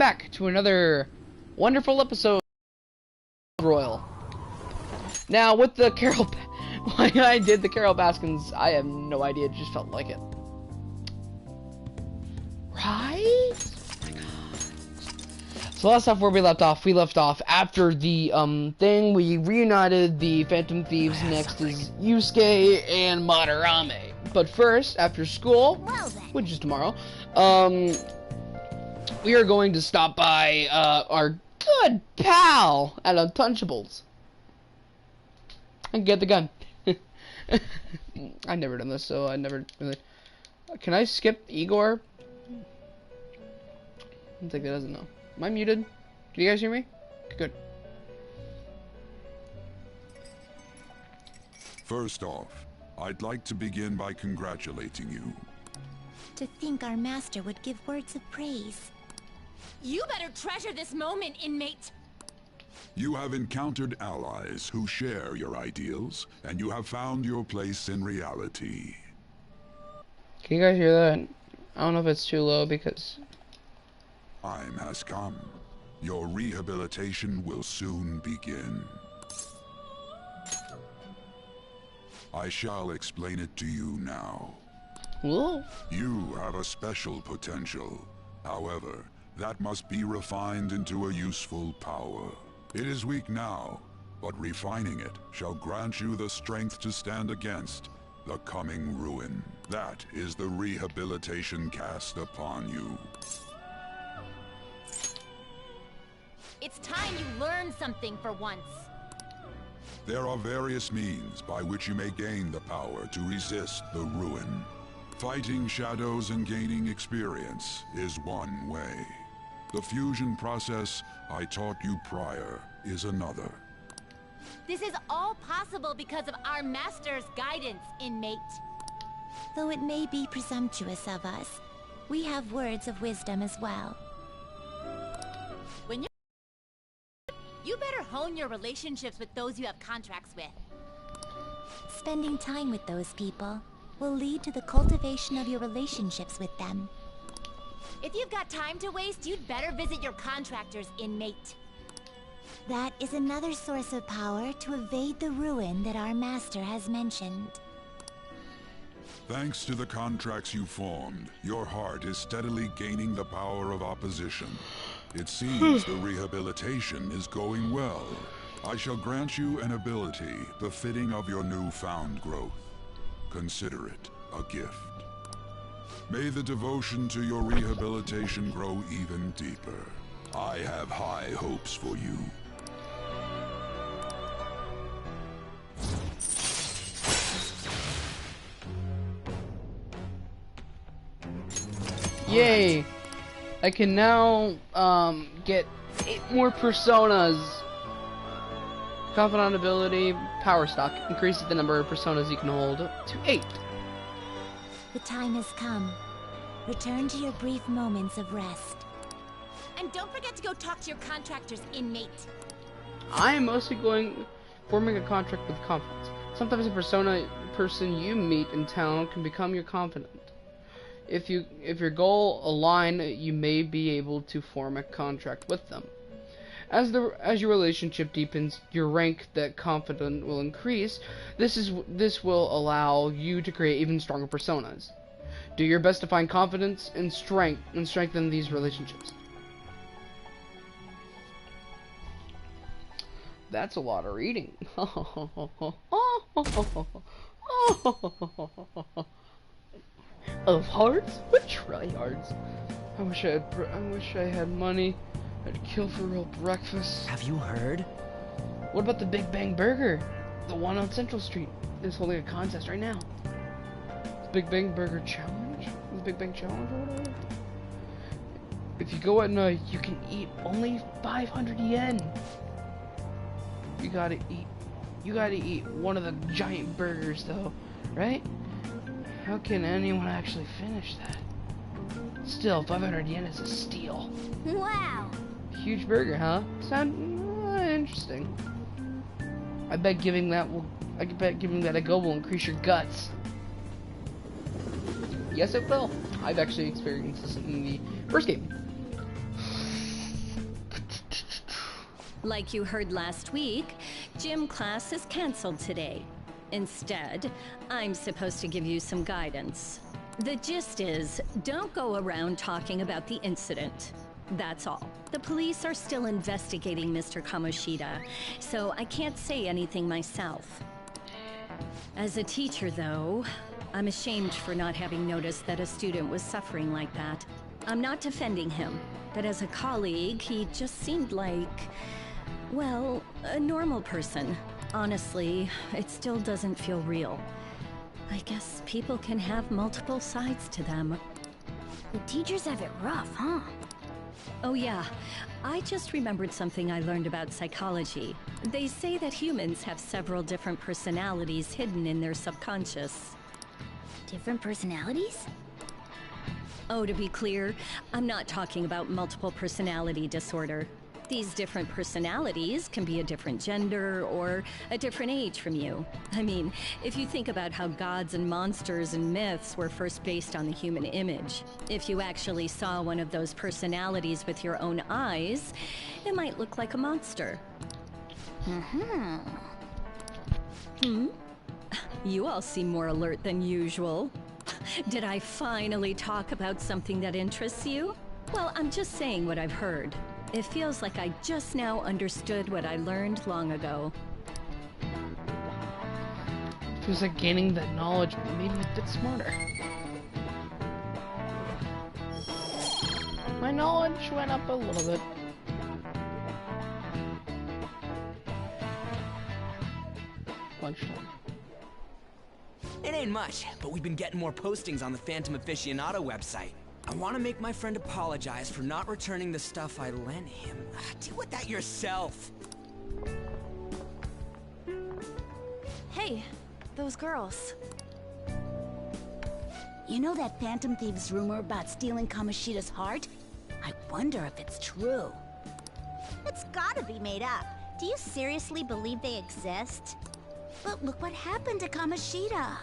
back to another wonderful episode of Royal. Now, with the Carol... why I did the Carol Baskins, I have no idea. It just felt like it. Right? Oh my god. So last time where we left off after the, thing. We reunited the Phantom Thieves. Next is Yusuke and Madarame. But first, after school, which is tomorrow, we are going to stop by our good pal at Untouchables and get the gun. I've never done this, so I never really... Can I skip Igor? I don't think that doesn't know. Am I muted? Can you guys hear me? Good. First off, I'd like to begin by congratulating you. To think our master would give words of praise. You better treasure this moment, inmate! You have encountered allies who share your ideals, and you have found your place in reality. Can you guys hear that? I don't know if it's too low because... Time has come. Your rehabilitation will soon begin. I shall explain it to you now. Whoa. You have a special potential. However, that must be refined into a useful power. It is weak now, but refining it shall grant you the strength to stand against the coming ruin. That is the rehabilitation cast upon you. It's time you learn something for once. There are various means by which you may gain the power to resist the ruin. Fighting shadows and gaining experience is one way. The fusion process I taught you prior is another. This is all possible because of our master's guidance, inmate. Though it may be presumptuous of us, we have words of wisdom as well. When you better hone your relationships with those you have contracts with. Spending time with those people will lead to the cultivation of your relationships with them. If you've got time to waste, you'd better visit your contractors, inmate. That is another source of power to evade the ruin that our master has mentioned. Thanks to the contracts you formed, your heart is steadily gaining the power of opposition. It seems the rehabilitation is going well. I shall grant you an ability befitting of your newfound growth. Consider it a gift. May the devotion to your rehabilitation grow even deeper. I have high hopes for you. Yay! I can now get 8 more personas. Confidant ability, power stock increases the number of personas you can hold to 8. The time has come. Return to your brief moments of rest. And don't forget to go talk to your contractors, inmate. I am mostly forming a contract with confidants. Sometimes a person you meet in town can become your confidant. If your goal align, you may be able to form a contract with them. As your relationship deepens, your rank that confidant will increase. This will allow you to create even stronger personas. Do your best to find confidence and strengthen these relationships. That's a lot of reading. Of hearts? What tryhards? I wish I had money. I'd kill for real breakfast. Have you heard? What about the Big Bang Burger? The one on Central Street is holding a contest right now. The Big Bang Burger Challenge? The Big Bang Challenge or whatever? If you go at night, you can eat only 500 yen. You gotta eat one of the giant burgers though, right? How can anyone actually finish that? Still, 500 yen is a steal. Wow. Huge burger, huh? Sound interesting. I bet giving that a go will increase your guts. Yes, it will. I've actually experienced this in the first game. Like you heard last week, gym class is canceled today. Instead, I'm supposed to give you some guidance. The gist is, don't go around talking about the incident. That's all. The police are still investigating Mr. Kamoshida, so I can't say anything myself. As a teacher, though, I'm ashamed for not having noticed that a student was suffering like that. I'm not defending him, but as a colleague, he just seemed like, well, a normal person. Honestly, it still doesn't feel real. I guess people can have multiple sides to them. The teachers have it rough, huh? Oh yeah, I just remembered something I learned about psychology. They say that humans have several different personalities hidden in their subconscious. Different personalities? Oh, to be clear, I'm not talking about multiple personality disorder. These different personalities can be a different gender or a different age from you. I mean, if you think about how gods and monsters and myths were first based on the human image, if you actually saw one of those personalities with your own eyes, it might look like a monster. You all seem more alert than usual. Did I finally talk about something that interests you? Well, I'm just saying what I've heard. It feels like I just now understood what I learned long ago. Feels like gaining that knowledge made me a bit smarter. My knowledge went up a little bit. Lunchtime. It ain't much, but we've been getting more postings on the Phantom Aficionado website. I want to make my friend apologize for not returning the stuff I lent him. Deal with that yourself. Hey, those girls. You know that Phantom Thieves rumor about stealing Kamoshida's heart? I wonder if it's true. It's gotta be made up. Do you seriously believe they exist? But look what happened to Kamoshida.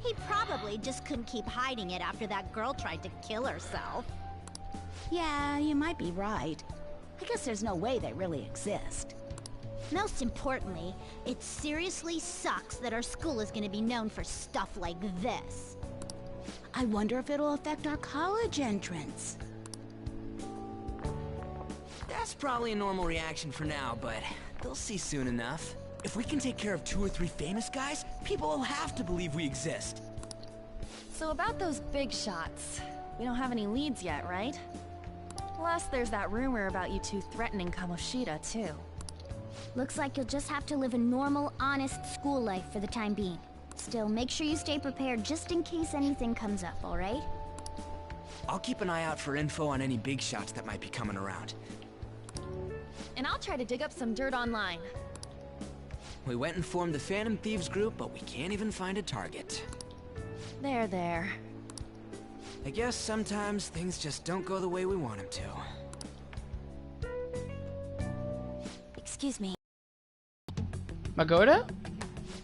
He probably just couldn't keep hiding it after that girl tried to kill herself. Yeah, you might be right. I guess there's no way they really exist. Most importantly, it seriously sucks that our school is gonna be known for stuff like this. I wonder if it'll affect our college entrance. That's probably a normal reaction for now, but they'll see soon enough. If we can take care of 2 or 3 famous guys, people will have to believe we exist. So about those big shots, we don't have any leads yet, right? Plus, there's that rumor about you two threatening Kamoshida, too. Looks like you'll just have to live a normal, honest school life for the time being. Still, make sure you stay prepared just in case anything comes up, alright? I'll keep an eye out for info on any big shots that might be coming around. And I'll try to dig up some dirt online. We went and formed the Phantom Thieves group, but we can't even find a target. There. I guess sometimes things just don't go the way we want them to. Excuse me. Magoda?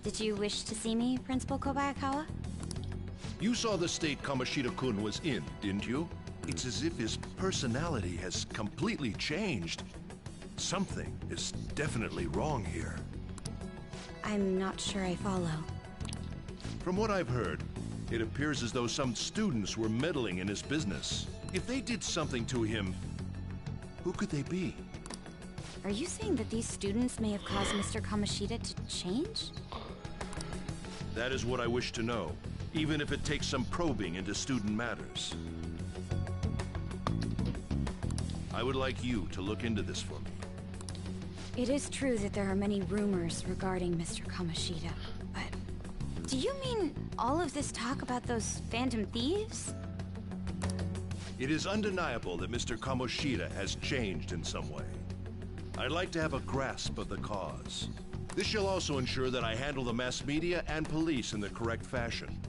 Did you wish to see me, Principal Kobayakawa? You saw the state Kamoshida-kun was in, didn't you? It's as if his personality has completely changed. Something is definitely wrong here. I'm not sure I follow. From what I've heard, it appears as though some students were meddling in his business. If they did something to him, who could they be? Are you saying that these students may have caused Mr. Kamoshida to change? That is what I wish to know, even if it takes some probing into student matters. I would like you to look into this for me. It is true that there are many rumors regarding Mr. Kamoshida, but do you mean all of this talk about those Phantom Thieves? It is undeniable that Mr. Kamoshida has changed in some way. I'd like to have a grasp of the cause. This shall also ensure that I handle the mass media and police in the correct fashion.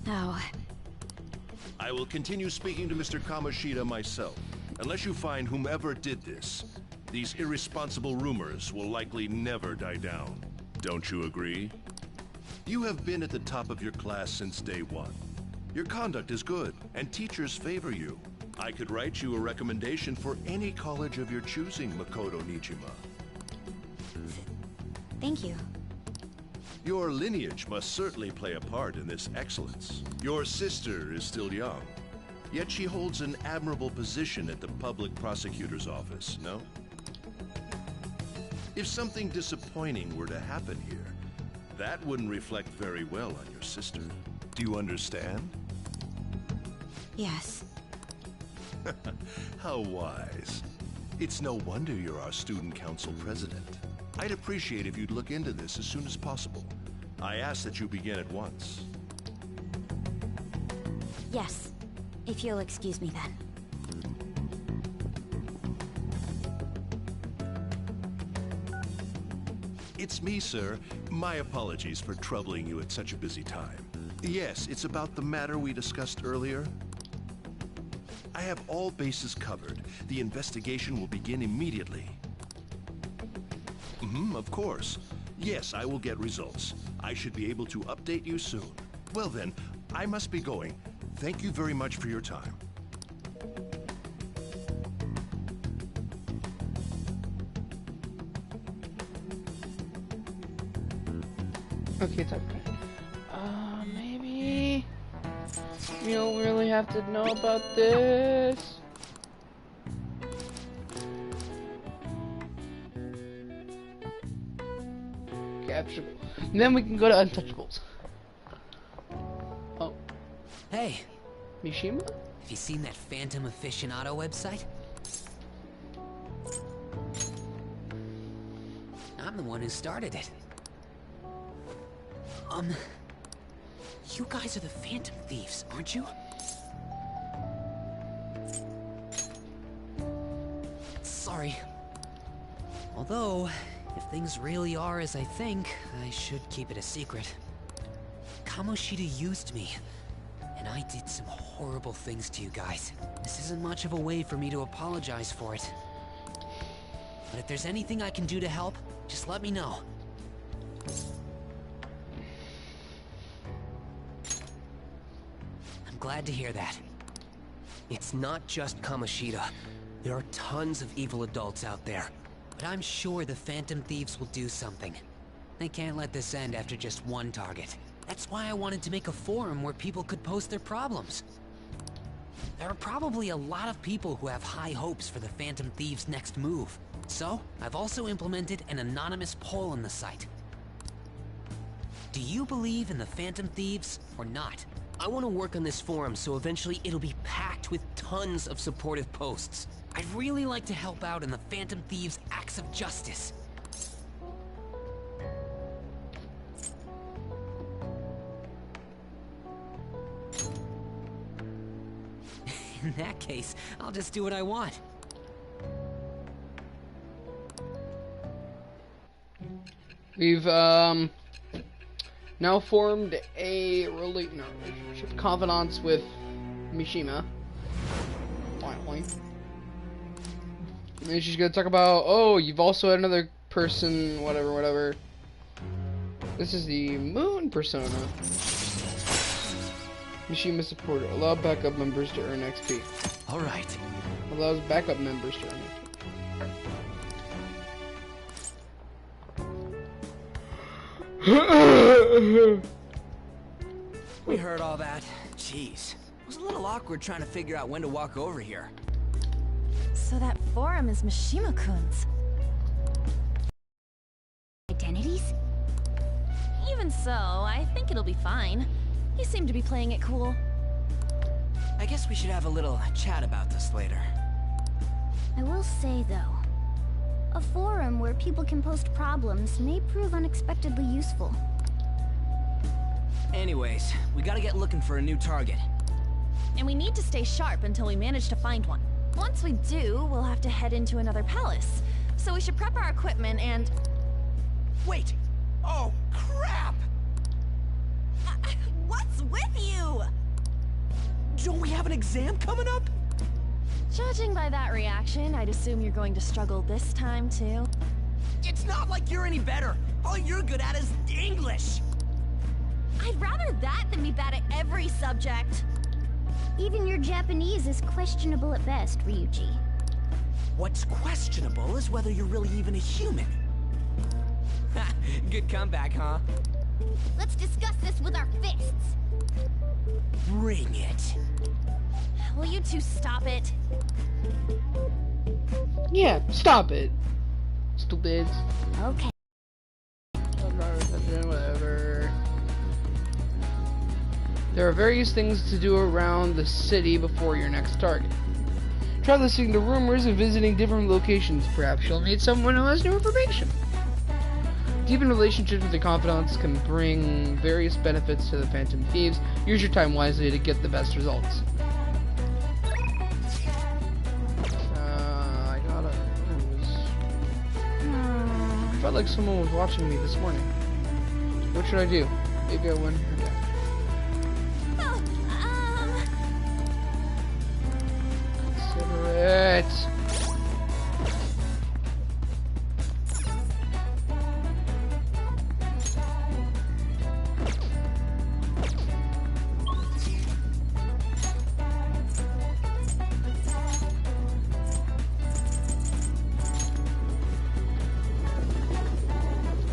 No. I will continue speaking to Mr. Kamoshida myself. Unless you find whomever did this, these irresponsible rumors will likely never die down. Don't you agree? You have been at the top of your class since day one. Your conduct is good, and teachers favor you. I could write you a recommendation for any college of your choosing, Makoto Nijima. Thank you. Your lineage must certainly play a part in this excellence. Your sister is still young, yet she holds an admirable position at the public prosecutor's office, no? If something disappointing were to happen here, that wouldn't reflect very well on your sister. Do you understand? Yes. How wise. It's no wonder you're our student council president. I'd appreciate if you'd look into this as soon as possible. I ask that you begin at once. Yes. If you'll excuse me then. It's me, sir. My apologies for troubling you at such a busy time. Yes, it's about the matter we discussed earlier. I have all bases covered. The investigation will begin immediately. Of course. Yes, I will get results. I should be able to update you soon. Well then, I must be going. Thank you very much for your time. Okay, it's okay. Maybe we don't really have to know about this. Capture. And then we can go to Untouchables. Oh. Hey, Mishima? have you seen that Phantom Aficionado website? I'm the one who started it. You guys are the Phantom Thieves, aren't you? Sorry. Although, if things really are as I think, I should keep it a secret. Kamoshida used me, and I did some horrible things to you guys. This isn't much of a way for me to apologize for it. But if there's anything I can do to help, just let me know. I'm glad to hear that. It's not just Kamoshida. There are tons of evil adults out there. But I'm sure the Phantom Thieves will do something. They can't let this end after just one target. That's why I wanted to make a forum where people could post their problems. There are probably a lot of people who have high hopes for the Phantom Thieves' next move. So, I've also implemented an anonymous poll on the site. Do you believe in the Phantom Thieves or not? I want to work on this forum so eventually it'll be packed with tons of supportive posts. I'd really like to help out in the Phantom Thieves' acts of justice. In that case, I'll just do what I want. We've now formed a relationship confidants with Mishima. Finally. And she's gonna talk about, oh, you've also had another person, whatever. This is the Moon persona. Mishima supporter. Allow backup members to earn XP. Alright. Allows backup members to earn XP. We heard all that. Jeez. It was a little awkward trying to figure out when to walk over here. So that forum is Mishima-kun's. Identities? Even so, I think it'll be fine. You seem to be playing it cool. I guess we should have a little chat about this later. I will say, though, a forum where people can post problems may prove unexpectedly useful. Anyways, we gotta get looking for a new target. And we need to stay sharp until we manage to find one. Once we do, we'll have to head into another palace. So we should prep our equipment and... Wait! Oh, crap! What's with you? Don't we have an exam coming up? Judging by that reaction, I'd assume you're going to struggle this time, too. It's not like you're any better. All you're good at is English. I'd rather that than be bad at every subject. Even your Japanese is questionable at best, Ryuji. What's questionable is whether you're really even a human. Good comeback, huh? Let's discuss this with our fists. Bring it. Will you two stop it? Yeah, stop it. Stupids. Okay. Whatever. There are various things to do around the city before your next target. Try listening to rumors and visiting different locations. Perhaps you'll meet someone who has new information. Deepen relationships with your confidants can bring various benefits to the Phantom Thieves. Use your time wisely to get the best results. I gotta lose. I felt like someone was watching me this morning. What should I do? Maybe I win her death. Consider it.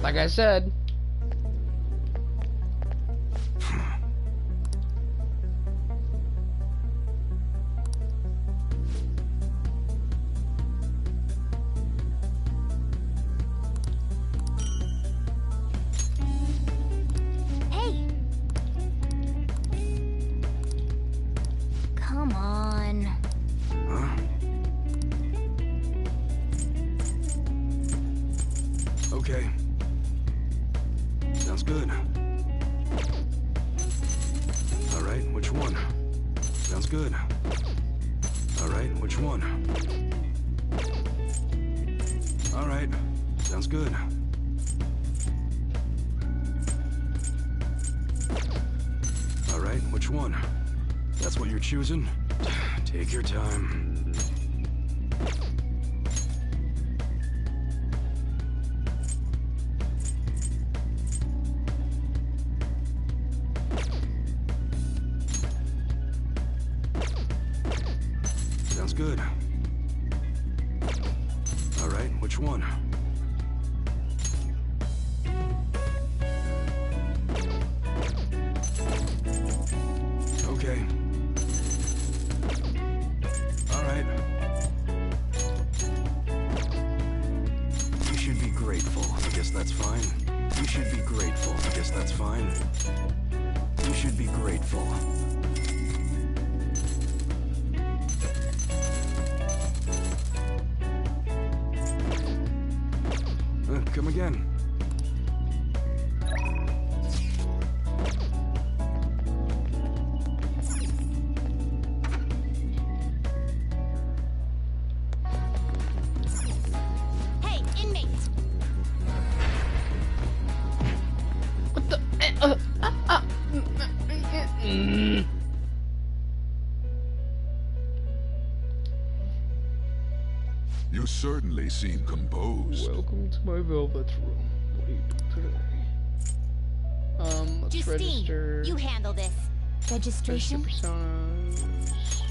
Like I said. Hey! Come on. Huh? Okay. Sounds good. Alright, which one? Sounds good. Alright, which one? Alright, sounds good. Alright, which one? That's what you're choosing? Take your time. Sounds good. Alright, which one? Okay. Alright. You should be grateful. I guess that's fine. You should be grateful. I guess that's fine. You should be grateful. Come again. Hey, inmate! What the? You certainly seem composed. Welcome to my velvet room. What do you do today? Let's Justine, register. you handle this. Register Registration? personas.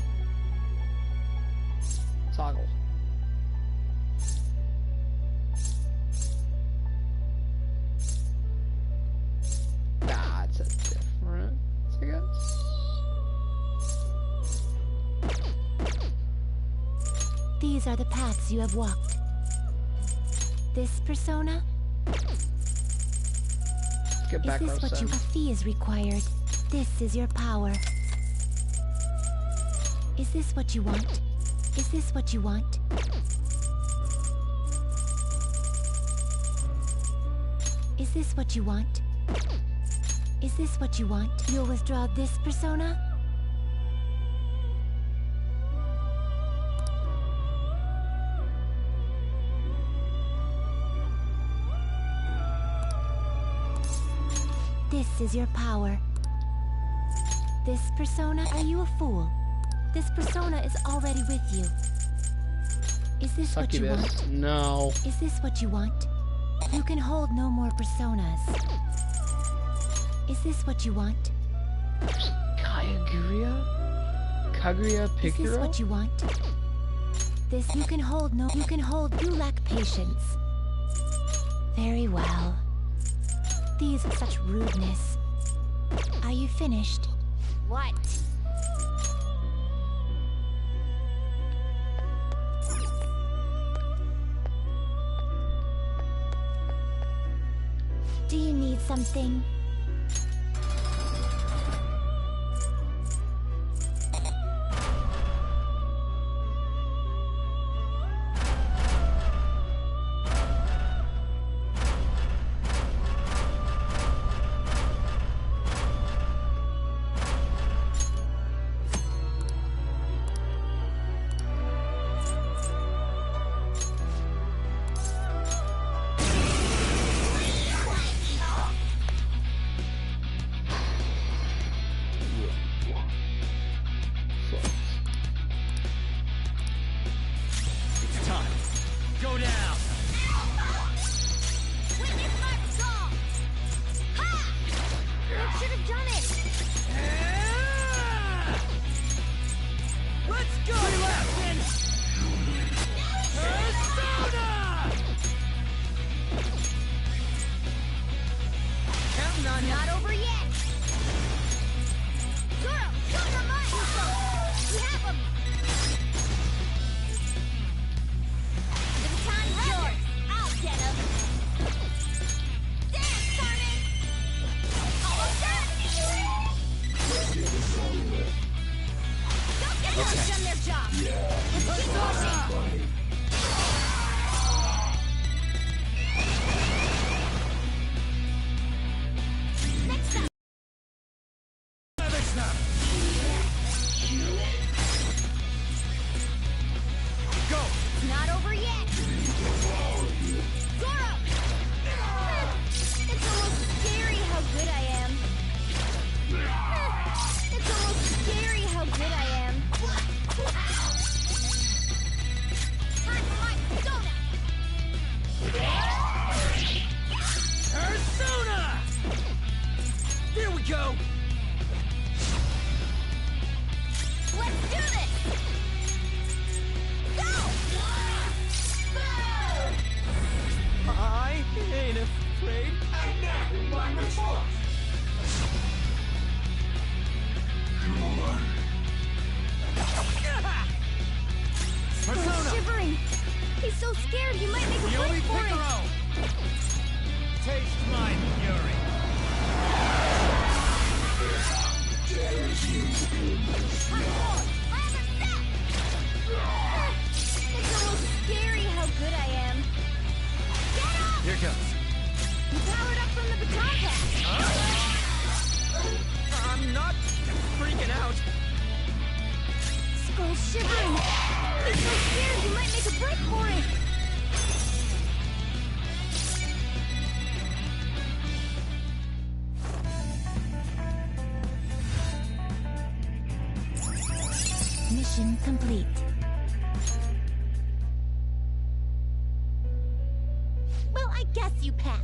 Toggle. That's a different, I guess. These are the paths you have walked. This persona? Let's get back Is row this what you... 7. A fee is required. This is your power. Is this what you want? Is this what you want? Is this what you want? Is this what you want? You'll withdraw this persona? This is your power. This persona? Are you a fool? This persona is already with you. Is this what you Succubus. want? No. Is this what you want? You can hold no more personas. Is this what you want? Kayaguria? Kaguya Is this Picuro? what you want? This you can hold, no, you can hold. You lack patience. Very well. These such rudeness. Are you finished? What? Do you need something? Not over yet! Zoro, show your mind! We have him! The baton's yours! I'll get him! Dance, Carmen! Almost done! Don't get them done their job! Let's keep pushing! Not over yet! Zoro! It's almost scary how good I am. It's almost scary how good I am. Time for my persona! Persona! There we go! Let's do this! Go! I ain't afraid. He's shivering. He's so scared he might make a break for it. Taste my fury. It's almost scary how good I am. Get up! Here goes. You powered up from the baton pass. I'm not freaking out. Skull's shivering. He's so scared he might make a break for it. Mission complete. Well, I guess you pass.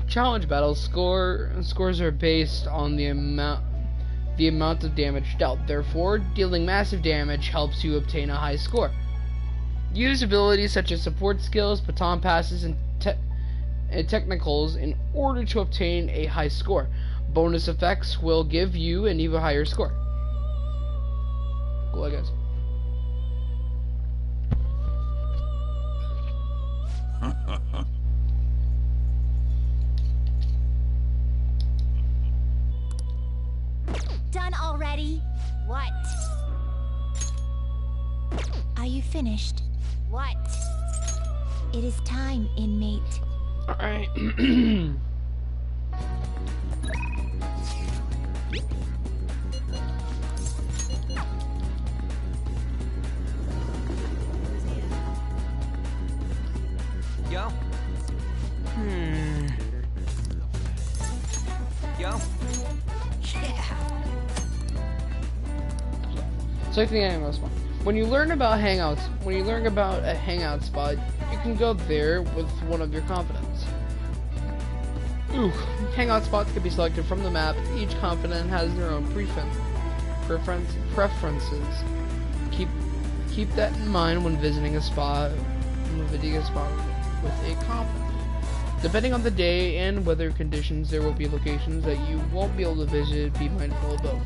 Challenge battles scores are based on the amount of damage dealt. Therefore, dealing massive damage helps you obtain a high score. Use abilities such as support skills, baton passes, and technicals in order to obtain a high score. Bonus effects will give you an even higher score. Cool, I guess. Done already? What? Are you finished? What? It is time, inmate. Alright. Yo. Yo. Yeah. So I think I most fun. When you learn about hangouts, when you learn about a hangout spot, you can go there with one of your confidants. Ooh, hangout spots can be selected from the map. Each continent has their own preferences. Keep that in mind when visiting a spot, with a continent. Depending on the day and weather conditions, there will be locations that you won't be able to visit. Be mindful of both.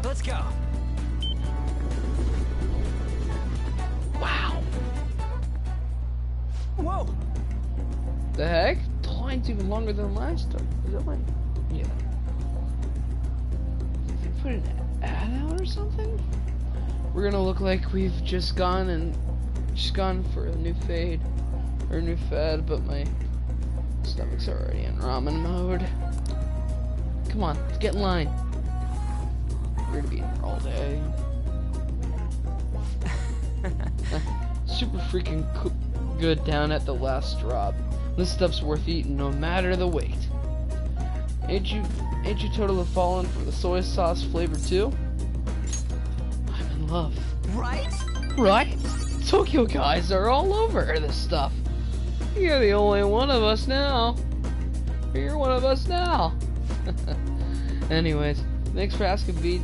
Let's go. Wow. Whoa. The heck? The line's even longer than last time. Is that right? Yeah. Did they put an ad out or something? We're gonna look like we've just gone for a new fade or a new fad, but my stomach's already in ramen mode. Come on, let's get in line. We're gonna be in here all day. Super freaking good down at the last drop. This stuff's worth eating no matter the weight. Ain't you totally falling for the soy sauce flavor too? I'm in love. Right? Right? Tokyo guys are all over this stuff. You're the only one of us now. You're one of us now. Anyways, thanks for asking me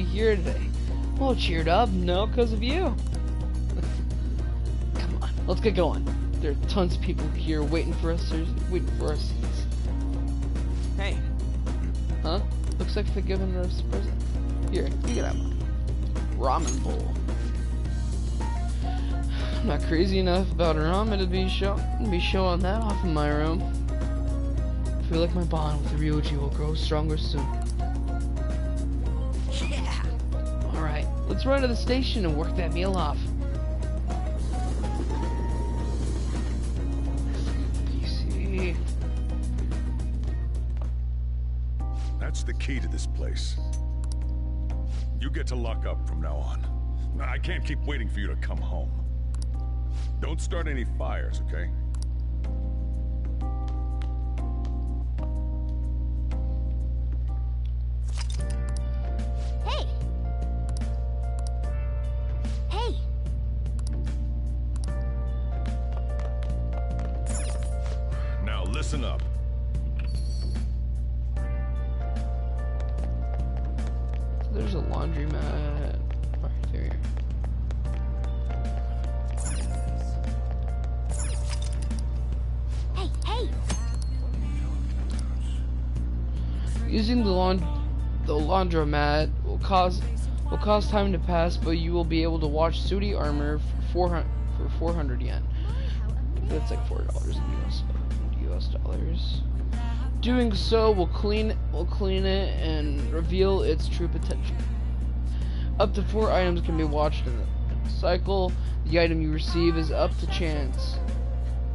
here today. Well, cheered up, no, because of you. Come on, let's get going. There are tons of people here waiting for us. Hey. Huh? Looks like they're giving us a present. Here, you can have mine. Ramen bowl. I'm not crazy enough about ramen to be showing that off in my room. I feel like my bond with Ryoji will grow stronger soon. Yeah. Alright, let's run to the station and work that meal off. PC. That's the key to this place. You get to lock up from now on. I can't keep waiting for you to come home. Don't start any fires, okay? Hey! Hey! Now listen up. There's a laundromat right there. Hey! Hey! Using the laundromat will cause time to pass, but you will be able to watch Sudi armor for 400 yen. That's like $4 in US dollars. Doing so will clean it and reveal its true potential. Up to 4 items can be watched in a cycle. The item you receive is up to chance.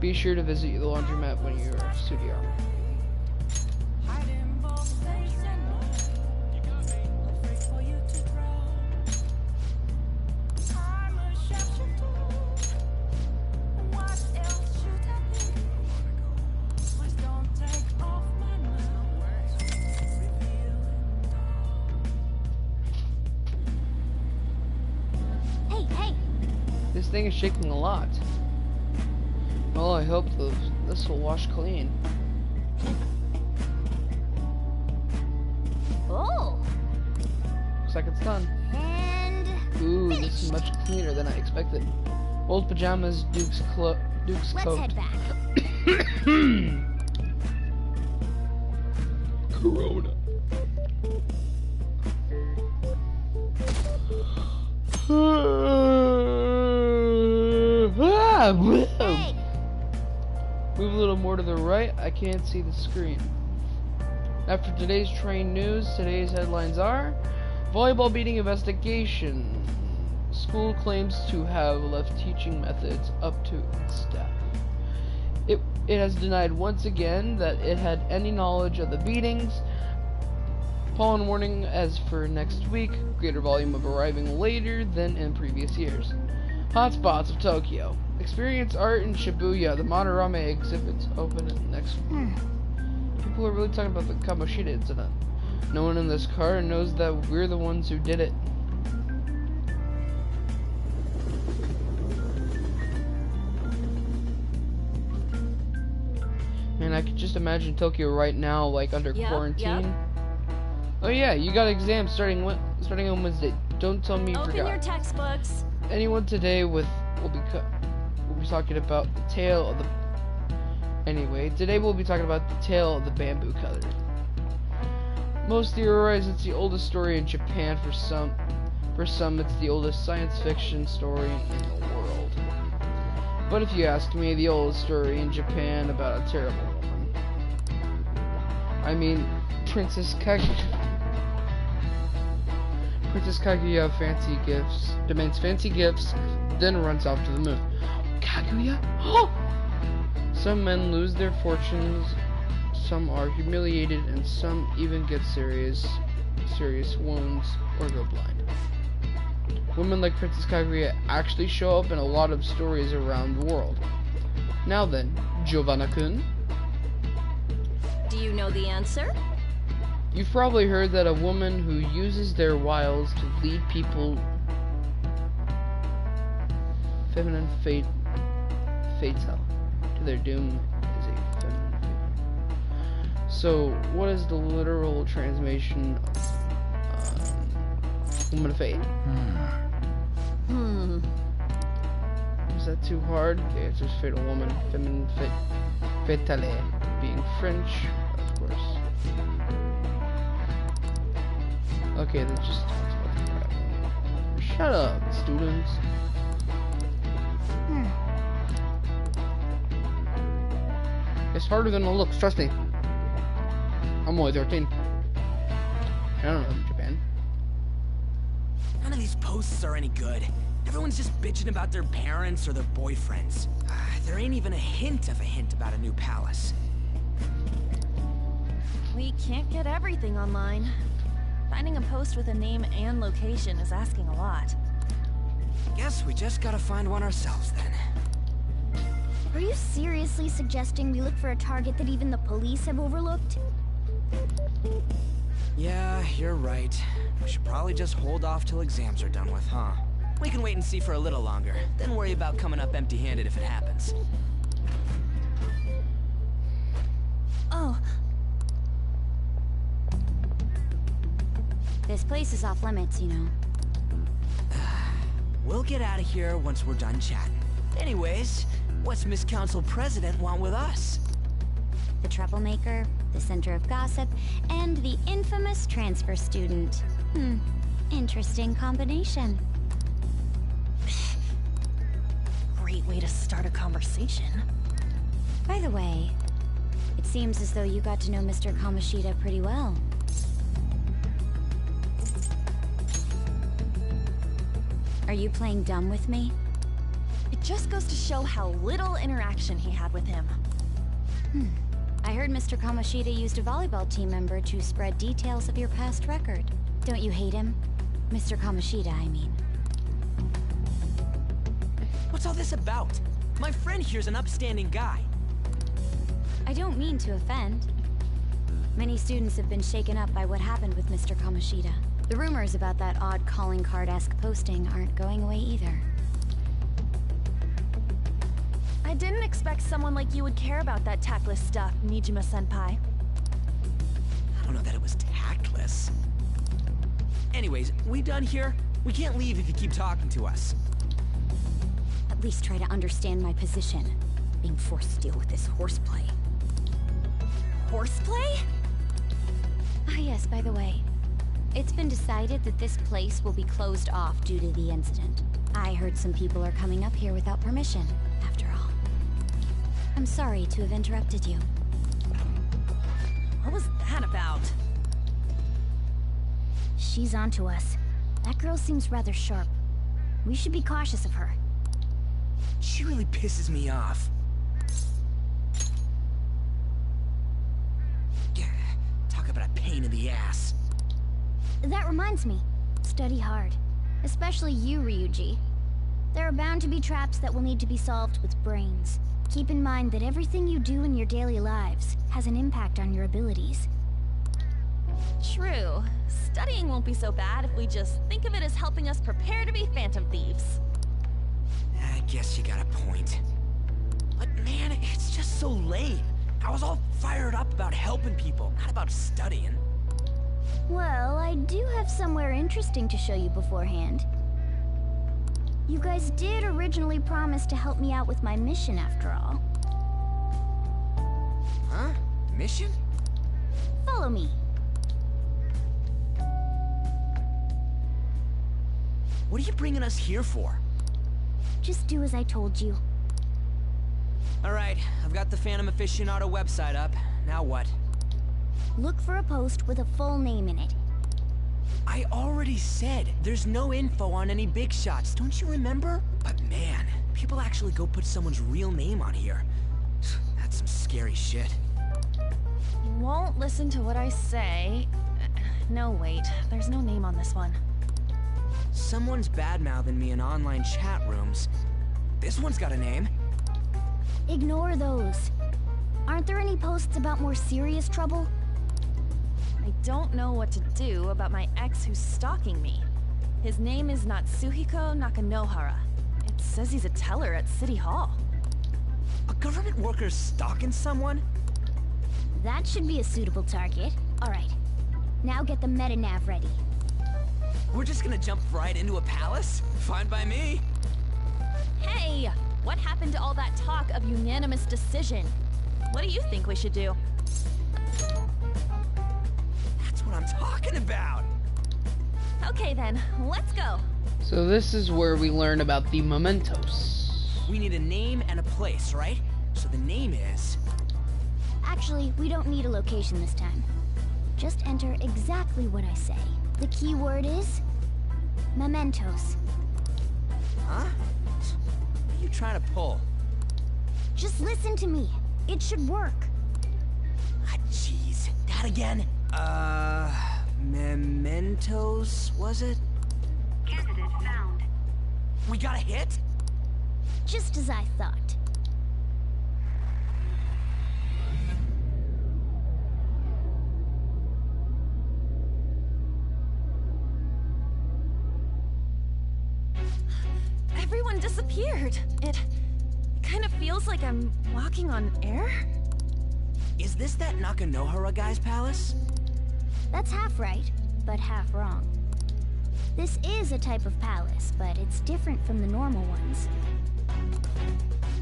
Be sure to visit the laundromat when you are Sudi armor. This thing is shaking a lot. Well, I hope this will wash clean. Oh! Looks like it's done. And... Ooh, finish. this is much cleaner than I expected. Old pajamas, Duke's coat. Let's head back. Corona. Hey! Move a little more to the right. I can't see the screen. After today's train news, today's headlines are: volleyball beating investigation. School claims to have left teaching methods up to its staff. It has denied once again that it had any knowledge of the beatings. Pollen warning as for next week. Greater volume of arriving later than in previous years. Hotspots of Tokyo. Experience art in Shibuya. The Monorama exhibits open next week. People are really talking about the Kamoshida incident. No one in this car knows that we're the ones who did it. Man, I could just imagine Tokyo right now, like under quarantine. Yep. Oh yeah, you got exams starting on Wednesday. Don't tell me you Open forgot. your textbooks. Anyone today will be talking about the tale of the. Anyway, today we'll be talking about the tale of the bamboo cutter. Most theorize it's the oldest story in Japan. For some, it's the oldest science fiction story in the world. But if you ask me, the oldest story in Japan about a terrible woman. I mean, Princess Kaguya. Princess Kaguya demands fancy gifts, then runs off to the moon. Kaguya? Oh! Some men lose their fortunes, some are humiliated, and some even get serious wounds or go blind. Women like Princess Kaguya actually show up in a lot of stories around the world. Now then, Giovanna-kun? Do you know the answer? You've probably heard that a woman who uses their wiles to lead people feminine fatal to their doom is a feminine fate. So, what is the literal translation of woman of fate? Is that too hard? The answer is fatal woman, feminine fatale, being French, of course. Okay, that just talks about the crap. Shut up, students. It's harder than it looks, trust me. I'm only 13. I don't know Japan. None of these posts are any good. Everyone's just bitching about their parents or their boyfriends. There ain't even a hint about a new palace. We can't get everything online. Finding a post with a name and location is asking a lot. Guess we just gotta find one ourselves then. Are you seriously suggesting we look for a target that even the police have overlooked? Yeah, you're right. We should probably just hold off till exams are done with, huh? We can wait and see for a little longer, then worry about coming up empty-handed if it happens. Oh. This place is off limits, you know. We'll get out of here once we're done chatting. Anyways, what's Miss Council President want with us? The troublemaker, the center of gossip, and the infamous transfer student. Interesting combination. Great way to start a conversation. By the way, it seems as though you got to know Mr. Kamoshida pretty well. Are you playing dumb with me? It just goes to show how little interaction he had with him. I heard Mr. Kamoshida used a volleyball team member to spread details of your past record. Don't you hate him? Mr. Kamoshida, I mean. What's all this about? My friend here's an upstanding guy. I don't mean to offend. Many students have been shaken up by what happened with Mr. Kamoshida. The rumors about that odd calling card-esque posting aren't going away either. I didn't expect someone like you would care about that tactless stuff, Nijima-senpai. I don't know that it was tactless. Anyways, we done here? We can't leave if you keep talking to us. At least try to understand my position. Being forced to deal with this horseplay. Horseplay? Ah yes, by the way. It's been decided that this place will be closed off due to the incident. I heard some people are coming up here without permission, after all. I'm sorry to have interrupted you. What was that about? She's onto us. That girl seems rather sharp. We should be cautious of her. She really pisses me off. Talk about a pain in the ass. That reminds me. Study hard. Especially you, Ryuji. There are bound to be traps that will need to be solved with brains. Keep in mind that everything you do in your daily lives has an impact on your abilities. True. Studying won't be so bad if we just think of it as helping us prepare to be phantom thieves. I guess you got a point. But man, it's just so lame. I was all fired up about helping people, not about studying. Well, I do have somewhere interesting to show you beforehand. You guys did originally promise to help me out with my mission after all. Huh? Mission? Follow me. What are you bringing us here for? Just do as I told you. Alright, I've got the Phantom Aficionado website up. Now what? Look for a post with a full name in it. I already said there's no info on any big shots, don't you remember? But man, people actually go put someone's real name on here. That's some scary shit. You won't listen to what I say. No, wait. There's no name on this one. Someone's bad-mouthing me in online chat rooms. This one's got a name. Ignore those. Aren't there any posts about more serious trouble? I don't know what to do about my ex who's stalking me. His name is Natsuhiko Nakanohara. It says he's a teller at City Hall. A government worker stalking someone? That should be a suitable target. Alright. Now get the meta-nav ready. We're just gonna jump right into a palace? Fine by me. Hey! What happened to all that talk of unanimous decision? What do you think we should do? That's what I'm talking about! Okay then, let's go! So this is where we learn about the mementos. We need a name and a place, right? So the name is... Actually, we don't need a location this time. Just enter exactly what I say. The key word is... mementos. Huh? What are you trying to pull? Just listen to me. It should work. Ah, jeez. That again? Mementos, was it? Candidate found. We got a hit? Just as I thought. Everyone disappeared. It kind of feels like I'm walking on air. Is this that Nakanohara guy's palace? That's half right, but half wrong. This is a type of palace, but it's different from the normal ones.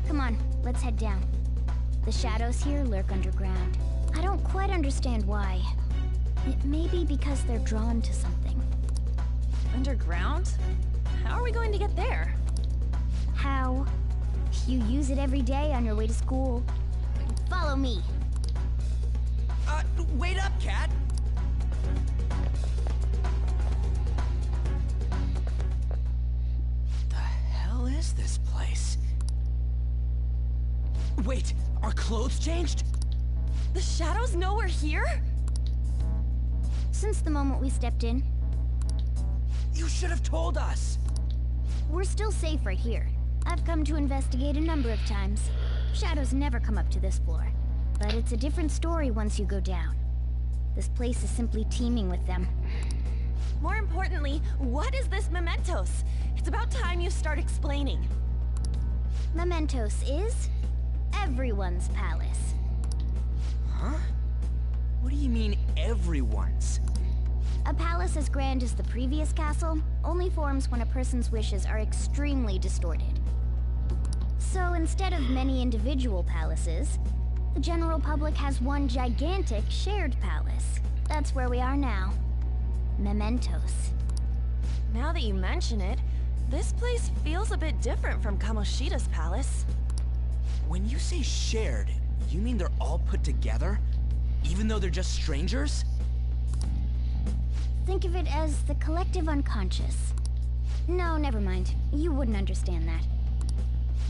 Come on, let's head down. The shadows here lurk underground. I don't quite understand why. It may be because they're drawn to something. Underground? How are we going to get there? How? You use it every day on your way to school. Follow me. Wait up, Cat! The hell is this place? Wait, our clothes changed? The shadows know we're here? Since the moment we stepped in, You should have told us! we're still safe right here. I've come to investigate a number of times. Shadows never come up to this floor. But it's a different story once you go down. This place is simply teeming with them. More importantly, what is this mementos? It's about time you start explaining. Mementos is everyone's palace. Huh? What do you mean, everyone's? A palace as grand as the previous castle only forms when a person's wishes are extremely distorted. So instead of many individual palaces, the general public has one gigantic shared palace. That's where we are now. Mementos. Now that you mention it, this place feels a bit different from Kamoshida's palace. When you say shared, you mean they're all put together? Even though they're just strangers? Think of it as the collective unconscious. No, never mind. You wouldn't understand that.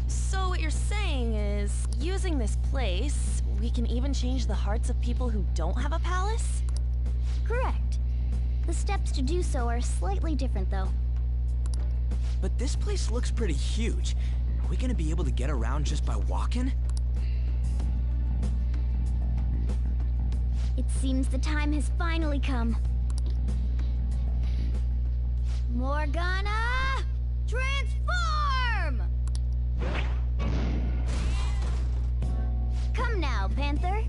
So what you're saying is, using this place, we can even change the hearts of people who don't have a palace? Correct. The steps to do so are slightly different, though. But this place looks pretty huge. Are we gonna be able to get around just by walking? It seems the time has finally come. Morgana! Transform! Come now, Panther.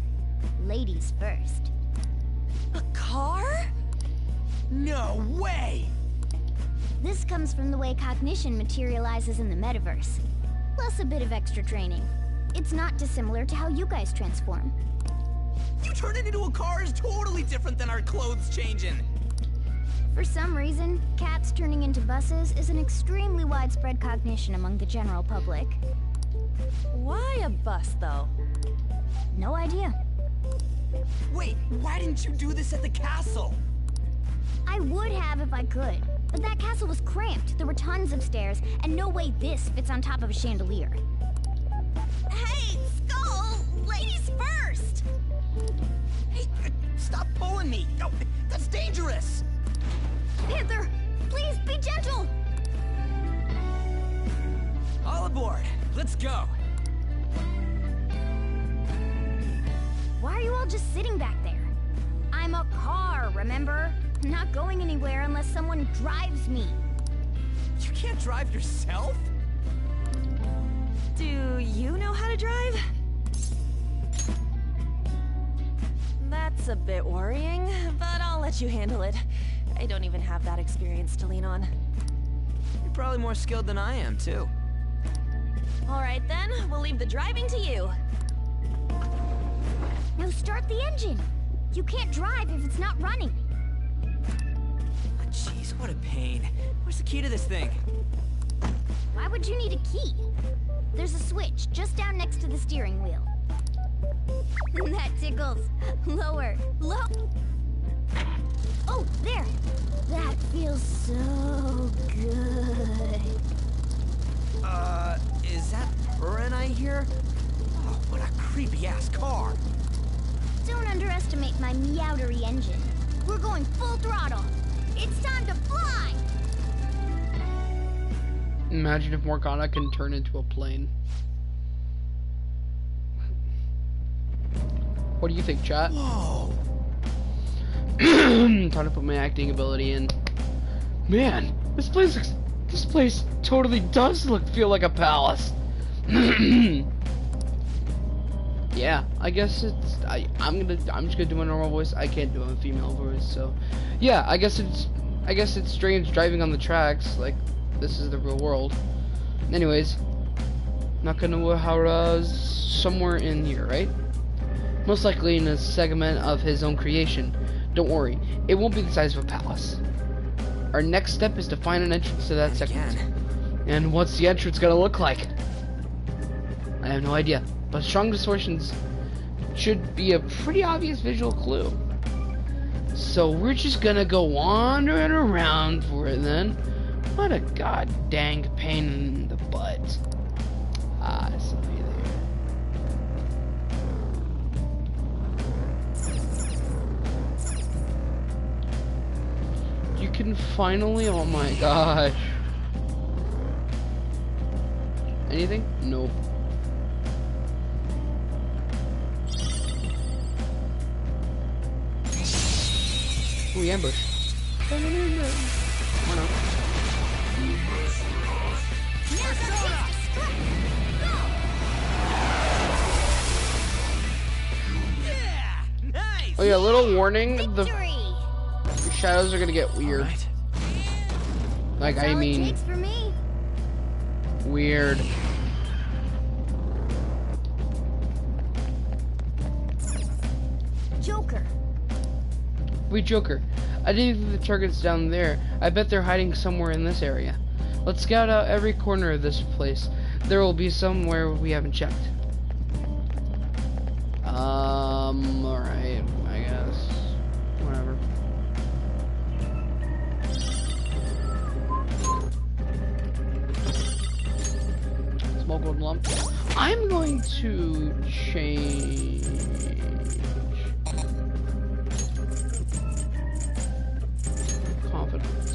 Ladies first. A car? No way! This comes from the way cognition materializes in the metaverse. Plus a bit of extra training. It's not dissimilar to how you guys transform. You turning into a car is totally different than our clothes changing. For some reason, cats turning into buses is an extremely widespread cognition among the general public. Why a bus, though? No idea. Wait, why didn't you do this at the castle? I would have if I could, but that castle was cramped. There were tons of stairs, and no way this fits on top of a chandelier. Hey, Skull! Ladies first! Hey, stop pulling me! No, that's dangerous! Panther, please be gentle! All aboard! Let's go! Why are you all just sitting back there? I'm a car, remember? I'm not going anywhere unless someone drives me. You can't drive yourself? Do you know how to drive? That's a bit worrying, but I'll let you handle it. I don't even have that experience to lean on. You're probably more skilled than I am, too. All right then, we'll leave the driving to you. Now start the engine. You can't drive if it's not running. Jeez, what a pain. Where's the key to this thing? Why would you need a key? There's a switch just down next to the steering wheel. That tickles. Lower. Oh, there. That feels so good. Is that Purin I hear? Oh, what a creepy-ass car. Don't underestimate my meowdery engine. We're going full throttle. It's time to fly! Imagine if Morgana can turn into a plane. What do you think, chat? Whoa! Time to put my acting ability in. Man, this place totally does feel like a palace. Yeah, I guess it's I'm just gonna do my normal voice. I can't do a female voice, so yeah, I guess it's strange driving on the tracks like this is the real world. Anyways, Nakanohara's somewhere in here, right? Most likely in a segment of his own creation. Don't worry, it won't be the size of a palace. Our next step is to find an entrance to that segment. And what's the entrance gonna look like? I have no idea, but strong distortions should be a pretty obvious visual clue. So we're just gonna go wandering around for it then. What a god dang pain in the butt. Ah, I saw you there. You can finally, oh my gosh. Anything? Nope. Ooh, ambush. Why not? Yeah! Nice! Oh yeah, little warning, the Victory! shadows are gonna get weird. Right. Like, That's I all it mean, takes for me. weird. Joker. Wait, Joker. I didn't think the target's down there. I bet they're hiding somewhere in this area. Let's scout out every corner of this place. There will be somewhere we haven't checked. Alright, I guess. Whatever. Small golden lump. I'm going to change. Confidence.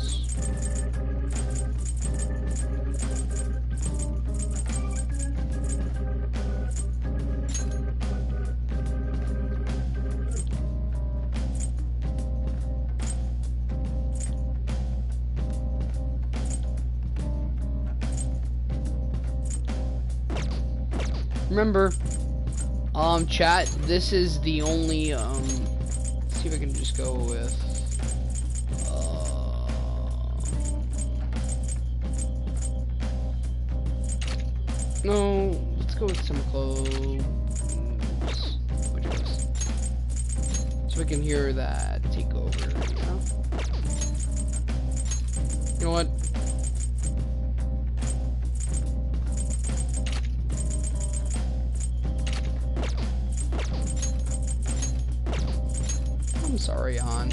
Remember, Chat, this is the only, let's see if I can just go with, no, let's go with Simiclo, so we can hear that takeover, you know? You know what? I'm sorry, Han.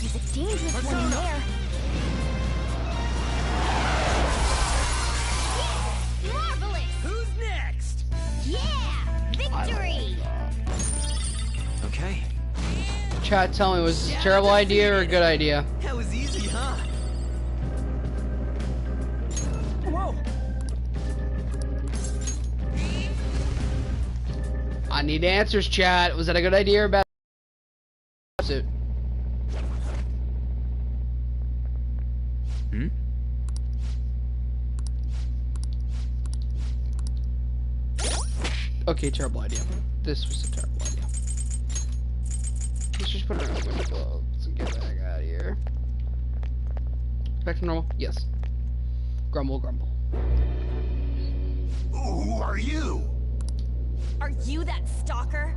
There's a dangerous one in there. Marvelous! Who's next? Yeah! Victory! Okay. Chat, tell me, was this a terrible idea or a good idea? That was easy, huh? Whoa! I need answers, chat. Was that a good idea or a bad? Hmm? Okay, terrible idea. This was a terrible idea. Let's just put her in winter gloves and get the heck out of here. Back to normal? Yes. Grumble, grumble. Who are you? Are you that stalker?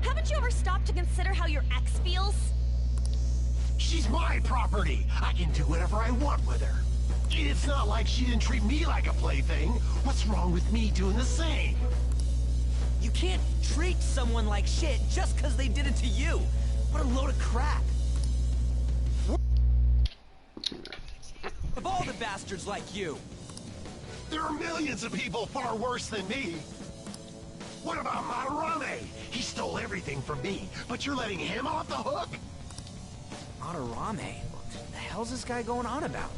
Haven't you ever stopped to consider how your ex feels? She's my property. I can do whatever I want with her. It's not like she didn't treat me like a plaything. What's wrong with me doing the same? You can't treat someone like shit just because they did it to you. What a load of crap. Of all the bastards like you. There are millions of people far worse than me. What about Madarame? He stole everything from me, but you're letting him off the hook? Madarame? What the hell's this guy going on about?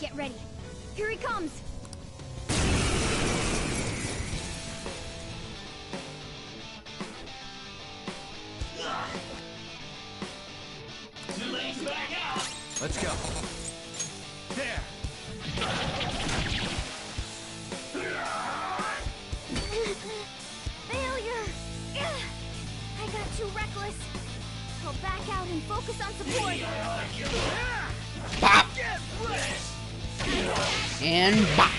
Get ready. Here he comes. Let's go. There. Failure. I got too reckless. I'll back out and focus on support. Pop! And pop!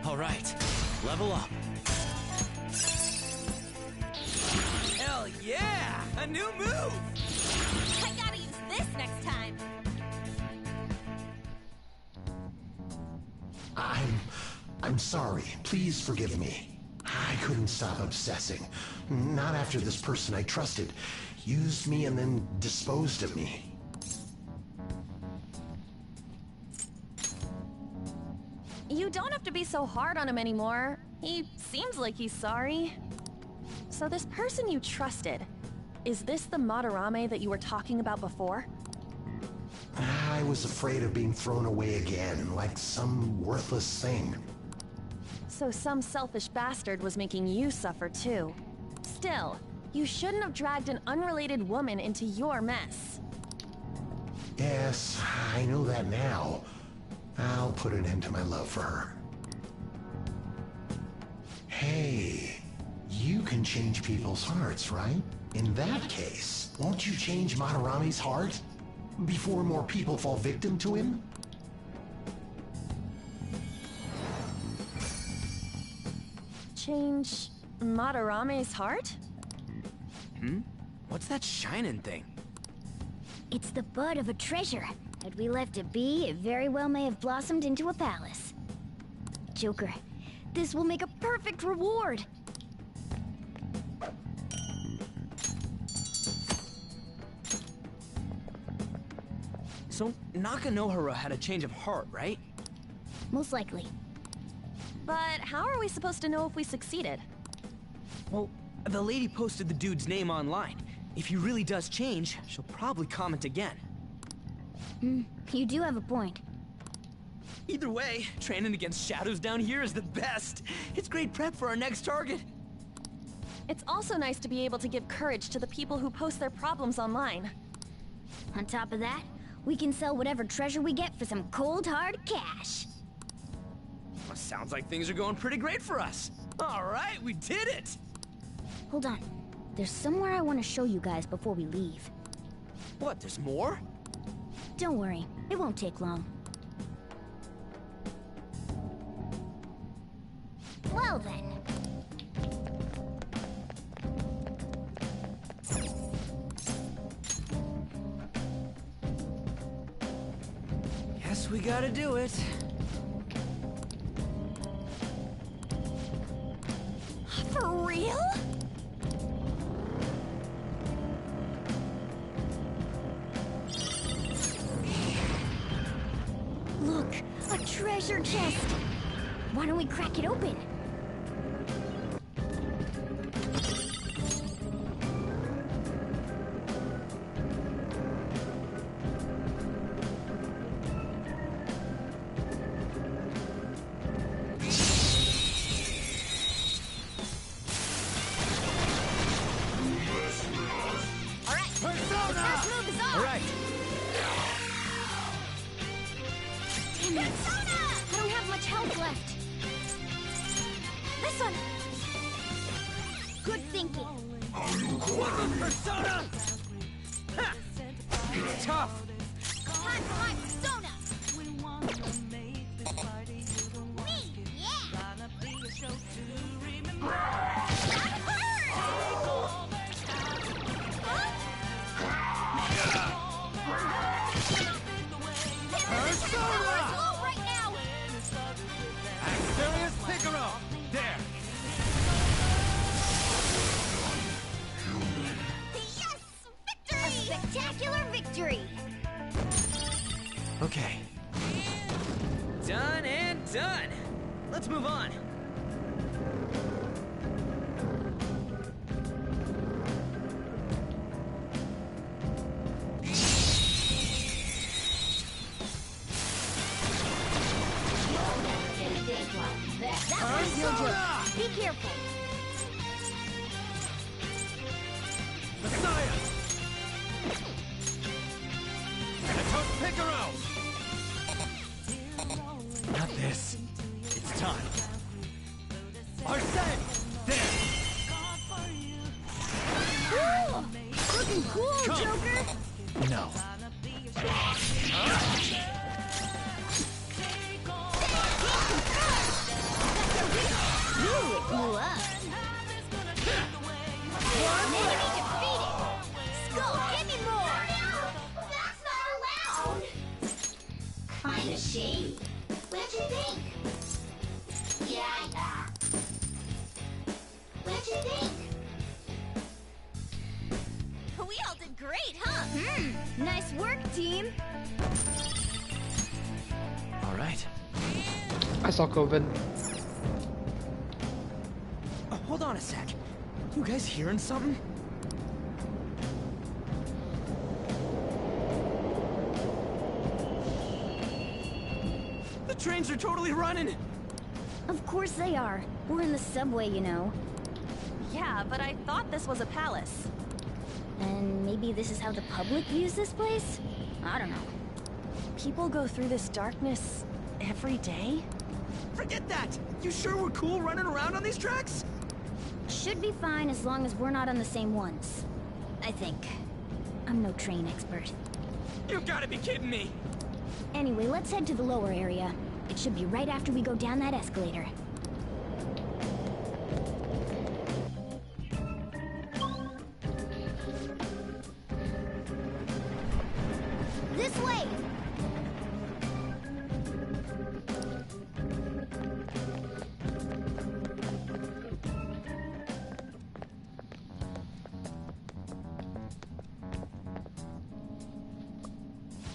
All right, level up. Hell yeah! A new move! I gotta use this next time. I'm sorry. Please forgive me. I couldn't stop obsessing. Not after this person I trusted used me and then disposed of me. You don't have to be so hard on him anymore. He seems like he's sorry. So this person you trusted, is this the Madarame that you were talking about before? I was afraid of being thrown away again, like some worthless thing. So some selfish bastard was making you suffer too. Still, you shouldn't have dragged an unrelated woman into your mess. Yes, I know that now. I'll put an end to my love for her. Hey, you can change people's hearts, right? In that case, won't you change Madarame's heart? Before more people fall victim to him? Change Madarame's heart? Hmm? What's that shining thing? It's the bud of a treasure. Had we left it be, it very well may have blossomed into a palace. Joker, this will make a perfect reward. So Nakanohara had a change of heart, right? Most likely. But how are we supposed to know if we succeeded? Well, the lady posted the dude's name online. If he really does change, she'll probably comment again. You do have a point. Either way, training against shadows down here is the best. It's great prep for our next target. It's also nice to be able to give courage to the people who post their problems online. On top of that, we can sell whatever treasure we get for some cold hard cash. Well, sounds like things are going pretty great for us. All right, we did it! Hold on. There's somewhere I want to show you guys before we leave. What, there's more? Don't worry, it won't take long. Well then. Guess we gotta do it. For real? Look, a treasure chest! Why don't we crack it open? Okay. Done and done. Let's move on. That one's jojo. Be careful. Messiah! Figaro! Not this. It's time. Arsene! There! Cool! Looking cool, Come. No. Joker! No. Ooh, it blew up. Enemy defeated! Skull, give me more! That's not allowed! Kinda shady. What'd you think? Yeah. What'd you think? We all did great, huh? Nice work, team! All right. I saw COVID. Hold on a sec. You guys hearing something? The trains are totally running! Of course they are. We're in the subway, you know. Yeah, but I thought this was a palace. And maybe this is how the public views this place? I don't know. People go through this darkness every day? Forget that! You sure we're cool running around on these tracks? Should be fine as long as we're not on the same ones. I think. I'm no train expert. You gotta be kidding me! Anyway, let's head to the lower area. It should be right after we go down that escalator. This way!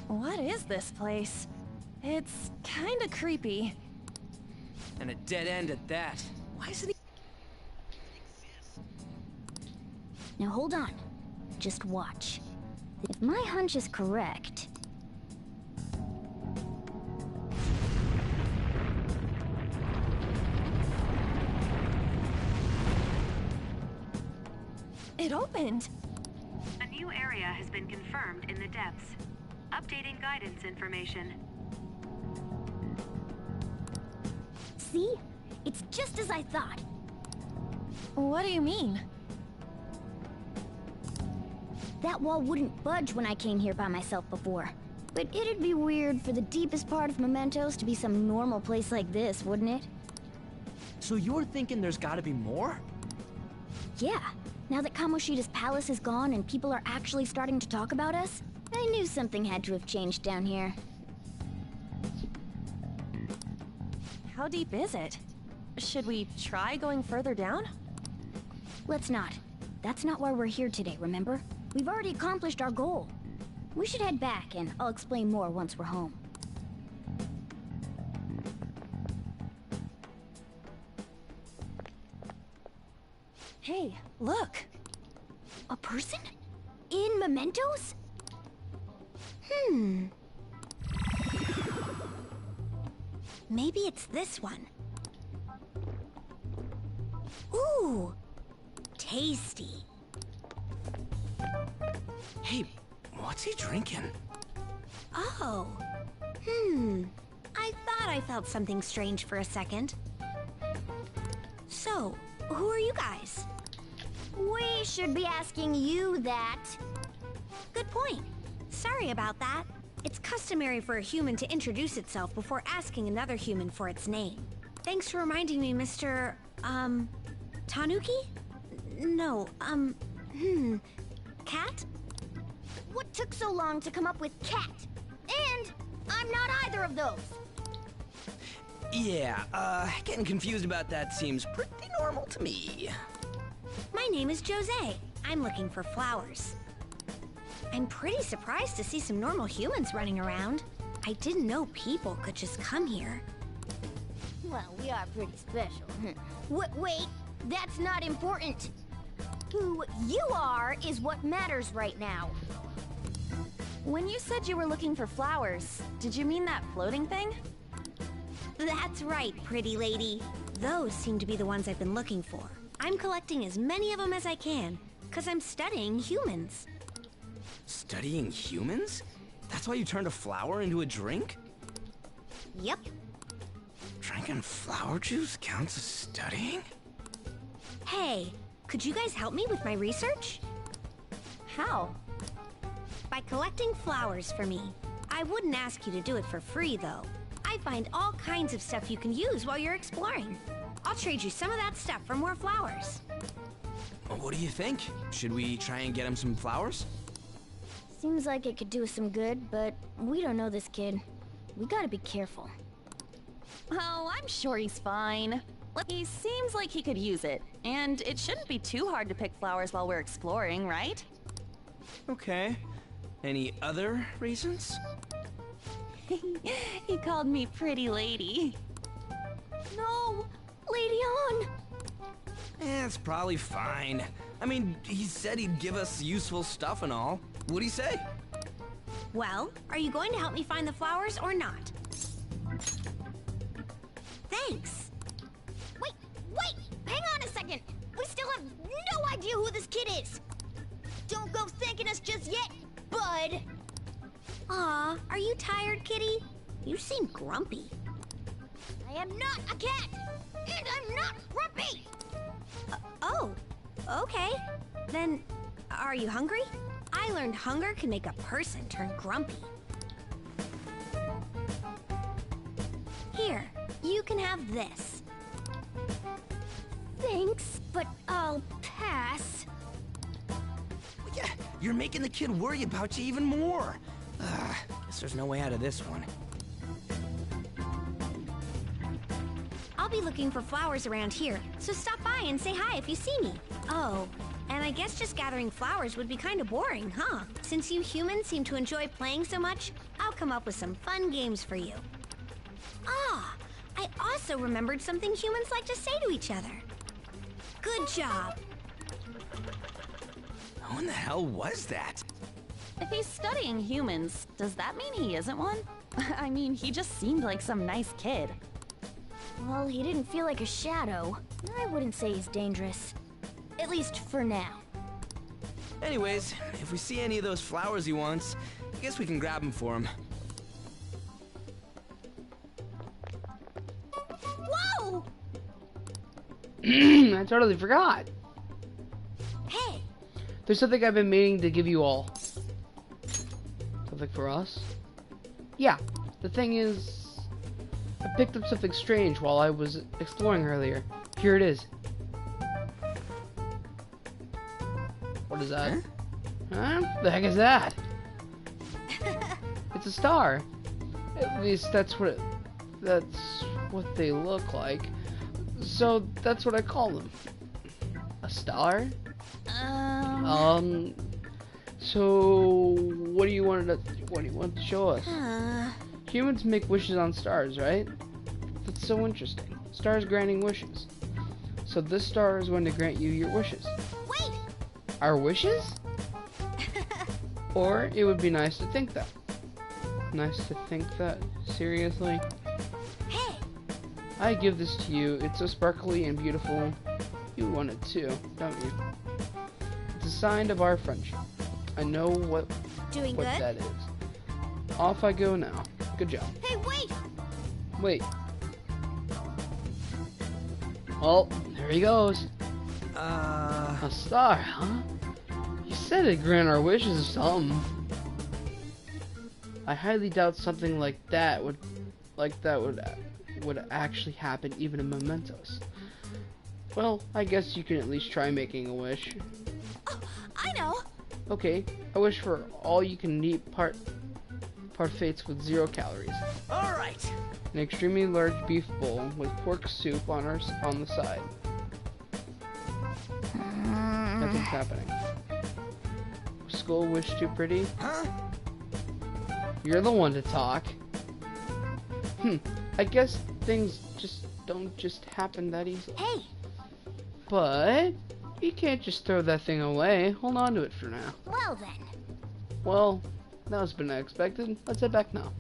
What is this place? It's kinda creepy. And a dead end at that. Why isn't he... Now hold on. Just watch. If my hunch is correct... It opened! A new area has been confirmed in the depths. Updating guidance information. See? It's just as I thought. What do you mean? That wall wouldn't budge when I came here by myself before. But it'd be weird for the deepest part of Mementos to be some normal place like this, wouldn't it? So you're thinking there's gotta be more? Yeah. Now that Kamoshida's palace is gone and people are actually starting to talk about us, I knew something had to have changed down here. How deep is it? Should we try going further down? Let's not. That's not why we're here today, remember? We've already accomplished our goal. We should head back, and I'll explain more once we're home. Hey, look! A person? In Mementos? Maybe it's this one. Ooh! Tasty. Hey, what's he drinking? Oh. I thought I felt something strange for a second. So, who are you guys? We should be asking you that. Good point. Sorry about that. It's customary for a human to introduce itself before asking another human for its name. Thanks for reminding me, Mr. Tanuki? No, Cat? What took so long to come up with cat? And I'm not either of those. Yeah, getting confused about that seems pretty normal to me. My name is Jose. I'm looking for flowers. I'm pretty surprised to see some normal humans running around. I didn't know people could just come here. Well, we are pretty special. Wait, that's not important. Who you are is what matters right now. When you said you were looking for flowers, did you mean that floating thing? That's right, pretty lady. Those seem to be the ones I've been looking for. I'm collecting as many of them as I can, because I'm studying humans. Studying humans? That's why you turned a flower into a drink? Yep. Drinking flower juice counts as studying? Hey, could you guys help me with my research? How? By collecting flowers for me. I wouldn't ask you to do it for free, though. I find all kinds of stuff you can use while you're exploring. I'll trade you some of that stuff for more flowers. Well, what do you think? Should we try and get him some flowers? Seems like it could do us some good, but we don't know this kid. We gotta be careful. Oh, I'm sure he's fine. He seems like he could use it, and it shouldn't be too hard to pick flowers while we're exploring, right? Okay. Any other reasons? He called me pretty lady. No! Lady on! It's probably fine. I mean, he said he'd give us useful stuff and all. What'd he say? Well, are you going to help me find the flowers or not? Thanks! Wait! Hang on a second! We still have no idea who this kid is! Don't go thanking us just yet, bud! Aw, are you tired, kitty? You seem grumpy. I am not a cat! And I'm not grumpy! Oh, okay. Then, are you hungry? I learned hunger can make a person turn grumpy. Here, you can have this. Thanks, but I'll pass. Well, yeah, you're making the kid worry about you even more. Guess there's no way out of this one. I'll be looking for flowers around here, so stop by and say hi if you see me. Oh, and I guess just gathering flowers would be kind of boring, huh? Since you humans seem to enjoy playing so much, I'll come up with some fun games for you. Ah, I also remembered something humans like to say to each other. Good job. Who in the hell was that? If he's studying humans, does that mean he isn't one? I mean, he just seemed like some nice kid. Well, he didn't feel like a shadow. I wouldn't say he's dangerous. At least for now. Anyways, if we see any of those flowers he wants, I guess we can grab them for him. Whoa! I totally forgot. Hey! There's something I've been meaning to give you all. Something for us? Yeah, the thing is, I picked up something strange while I was exploring earlier. Here it is. What is that? Huh? The heck is that? It's a star. At least that's what they look like. So that's what I call them. A star? So what do you want to show us? Humans make wishes on stars, right? That's so interesting. Stars granting wishes. So this star is going to grant you your wishes. Wait! Our wishes? Or it would be nice to think that. Nice to think that? Seriously? Hey! I give this to you. It's so sparkly and beautiful. You want it too, don't you? It's a sign of our friendship. I know what that is. Off I go now. Good job. Hey, wait! Wait. Well, there he goes. A star, huh? You said it'd grant our wishes or something. I highly doubt something like that would actually happen even in Mementos. Well, I guess you can at least try making a wish. Oh, I know. Okay, I wish for all you can eat parfaits with 0 calories. All right. An extremely large beef bowl with pork soup on the side. Nothing's happening. Skull wish too pretty? Huh? You're the one to talk. I guess things don't just happen that easily. Hey! But you can't just throw that thing away. Hold on to it for now. Well then. Well, that was been unexpected. Let's head back now.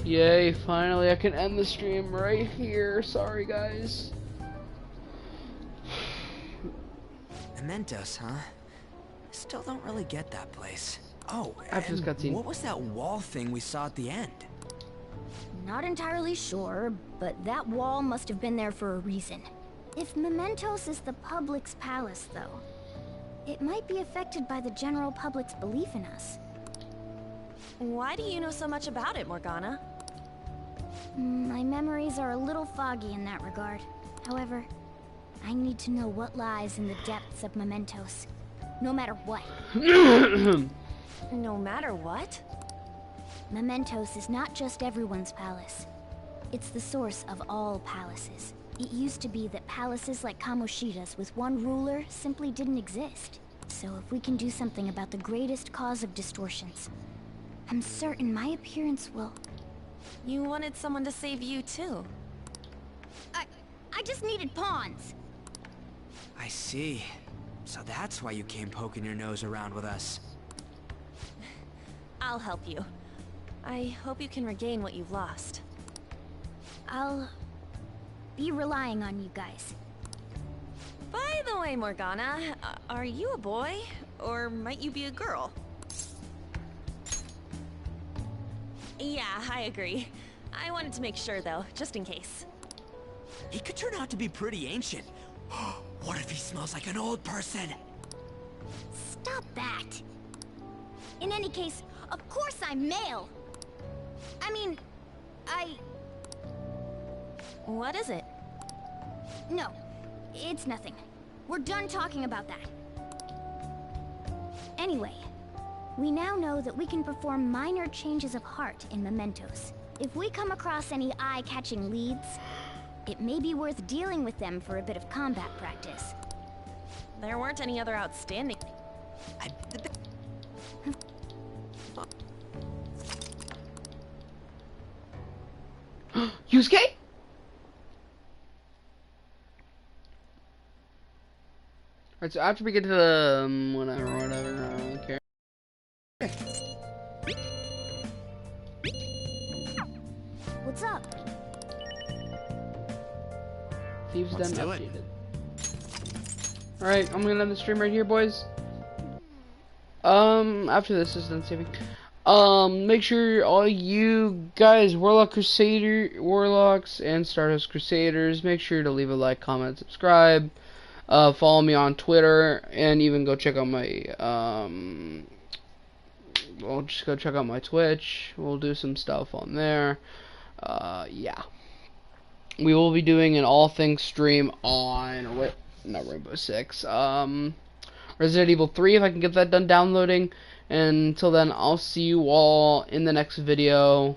Yay, finally I can end the stream right here. Sorry guys. Mementos, huh? Still don't really get that place. Oh, After this cutscene. What was that wall thing we saw at the end? Not entirely sure, but that wall must have been there for a reason. If Mementos is the public's palace, though, it might be affected by the general public's belief in us. Why do you know so much about it, Morgana? My memories are a little foggy in that regard. However, I need to know what lies in the depths of Mementos. No matter what. No matter what? Mementos is not just everyone's palace. It's the source of all palaces. It used to be that palaces like Kamoshida's with one ruler simply didn't exist. So if we can do something about the greatest cause of distortions, I'm certain my appearance will... You wanted someone to save you too. I just needed pawns. I see. So that's why you came poking your nose around with us. I'll help you. I hope you can regain what you've lost. I'll be relying on you guys. By the way, Morgana, are you a boy? Or might you be a girl? Yeah, I agree. I wanted to make sure though, just in case. He could turn out to be pretty ancient. What if he smells like an old person? Stop that! In any case, of course I'm male! I mean, What is it? No, it's nothing. We're done talking about that. Anyway, we now know that we can perform minor changes of heart in Mementos. If we come across any eye-catching leads, it may be worth dealing with them for a bit of combat practice. There weren't any other outstanding... Yusuke? Alright, so after we get to the whatever, I don't really care. What's up? Thieves Let's done do it. updated. Alright, I'm gonna end the stream right here, boys. After this is done saving. Make sure all you guys, Warlocks and Stardust Crusaders, make sure to leave a like, comment, subscribe. Follow me on Twitter, and even go check out my, well, just go check out my Twitch. We'll do some stuff on there. Yeah. We will be doing an all things stream on, not Rainbow Six, Resident Evil 3, if I can get that done downloading. And until then, I'll see you all in the next video.